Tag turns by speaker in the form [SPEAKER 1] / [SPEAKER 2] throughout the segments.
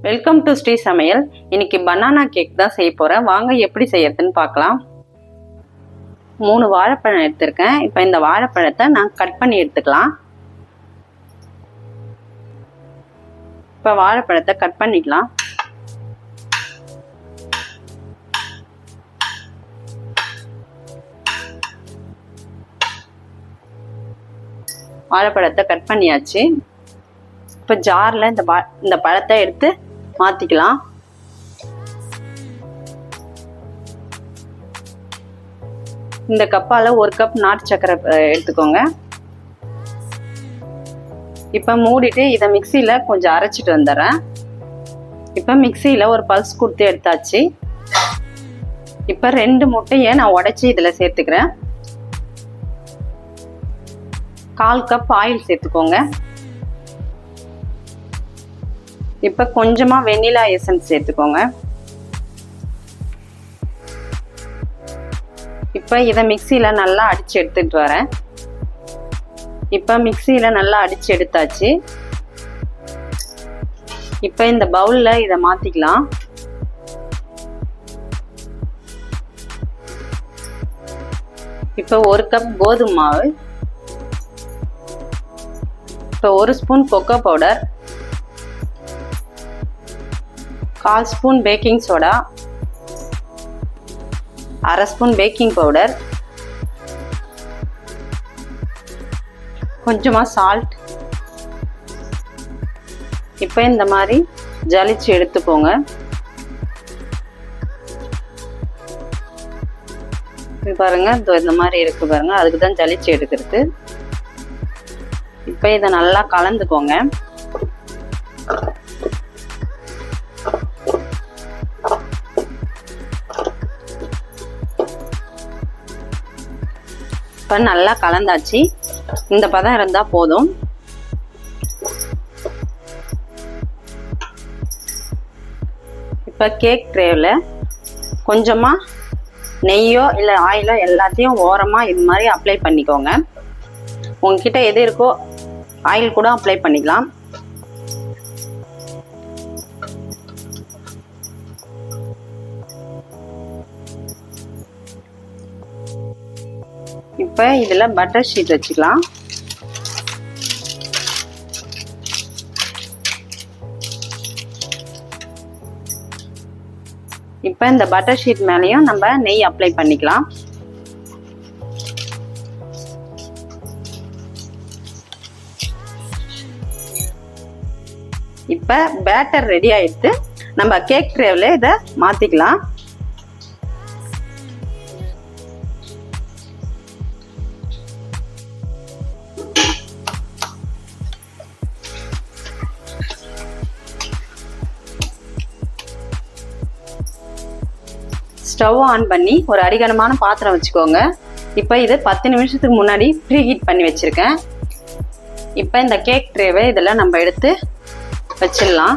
[SPEAKER 1] Welcome to Sri சமையல். இன்னைக்கு banana cake தான் செய்ய போறேன். வாங்க எப்படி செய்யறதுன்னு பார்க்கலாம். 3 வாழைப்பழம் எடுத்திருக்கேன். இப்போ இந்த வாழைப்பழத்தை நான் கட் பண்ணி எடுத்துக்கலாம். இப்போ வாழைப்பழத்தை கட் பண்ணிக்கலாம். வாழைப்பழத்தை கட் பண்ணியாச்சு. இப்போ ஜாரில் இந்த பழத்தை எடுத்து மாற்றிக்கலாம். இந்த கப்பால் 1 கப் நாட்டு சர்க்கரை எடுத்துக்கோங்க. இப்போ மூடிட்டு இதை மிக்சியில் கொஞ்சம் அரைச்சிட்டு வந்துடுறேன். இப்போ மிக்சியில் ஒரு பல்ஸ் கொடுத்து எடுத்தாச்சு. இப்போ 2 முட்டையை நான் உடைச்சி இதில் சேர்த்துக்கிறேன். 1/4 கப் ஆயில் சேர்த்துக்கோங்க. இப்போ கொஞ்சமா வெனிலா எசன்ஸ் சேர்த்துக்கோங்க. இப்போ இதை மிக்சியில நல்லா அடிச்சு எடுத்துட்டு வரேன். இப்போ மிக்சியில நல்லா அடிச்சு எடுத்தாச்சு. இப்போ இந்த பவுல்ல இதை மாத்திக்கலாம். இப்போ 1 கப் கோதுமை மாவு, இப்போ 1 spoon cocoa powder, 1/4 spoon baking soda, 1/2 spoon baking powder, கொஞ்சமா சால்ட். இப்போ இந்த மாதிரி ஜலிச்சு எடுத்துக்கோங்க. பாருங்க, இந்த மாதிரி இருக்கு பாருங்க, அதுக்கு தான் ஜலிச்சு எடுக்கிறது. இப்போ இதை நல்லா கலந்துக்கோங்க. இப்போ நல்லா கலந்தாச்சு. இந்த பதம் இருந்தால் போதும். இப்போ கேக் ட்ரேவில் கொஞ்சமாக நெய்யோ இல்லை ஆயிலோ எல்லாத்தையும் ஓரமாக இது மாதிரி அப்ளை பண்ணிக்கோங்க. உங்ககிட்ட எது இருக்கோ ஆயில் கூட அப்ளை பண்ணிக்கலாம். இப்போ இதில் பட்டர் ஷீட் வச்சுக்கலாம். இப்போ இந்த பட்டர் ஷீட் மேலேயும் நம்ம நெய் அப்ளை பண்ணிக்கலாம். இப்போ பேட்டர் ரெடி ஆயிடுத்து. நம்ம கேக் ட்ரேவில் இதை மாற்றிக்கலாம். ஸ்டவ் ஆன் பண்ணி ஒரு அடிகனமான பாத்திரம் வச்சுக்கோங்க. இப்போ இது 10 நிமிஷத்துக்கு முன்னாடி ப்ரீ ஹீட் பண்ணி வச்சுருக்கேன். இப்போ இந்த கேக் ட்ரேவை இதில் நம்ம எடுத்து வச்சிடலாம்.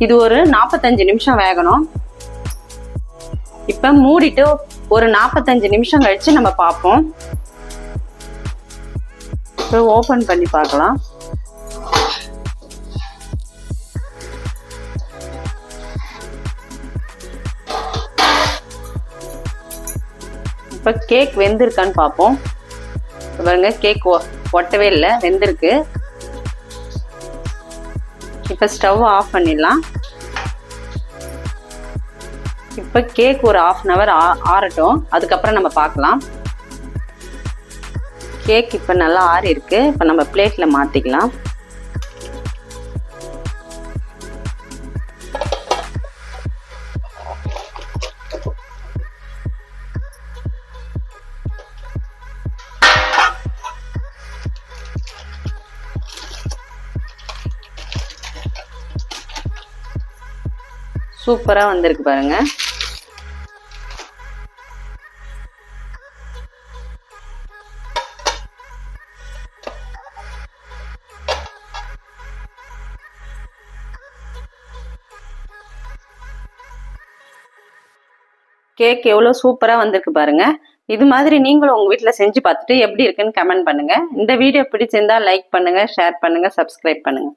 [SPEAKER 1] இது ஒரு 45 நிமிஷம் வேகணும். இப்போ மூடிட்டு ஒரு 45 நிமிஷம் கழித்து நம்ம பார்ப்போம். இப்போ ஓப்பன் பண்ணி பார்க்கலாம். இப்போ கேக் வெந்திருக்கான்னு பார்ப்போம். பாருங்க, கேக் ஒட்டவே இல்லை, வெந்திருக்கு. இப்போ ஸ்டவ் ஆஃப் பண்ணிடலாம். இப்போ கேக் ஒரு 1/2 hour ஆறட்டும், அதுக்கப்புறம் நம்ம பார்க்கலாம். கேக் இப்போ நல்லா ஆறி இருக்கு. இப்போ நம்ம பிளேட்டில் மாற்றிக்கலாம். சூப்பரா வந்திருக்கு பாருங்க. கேக் எவ்வளோ சூப்பரா வந்திருக்கு பாருங்க. இது மாதிரி நீங்களும் உங்க வீட்டில் செஞ்சு பார்த்துட்டு எப்படி இருக்குன்னு கமெண்ட் பண்ணுங்க. இந்த வீடியோ பிடிச்சிருந்தா லைக் பண்ணுங்க, ஷேர் பண்ணுங்க, சப்ஸ்கிரைப் பண்ணுங்க.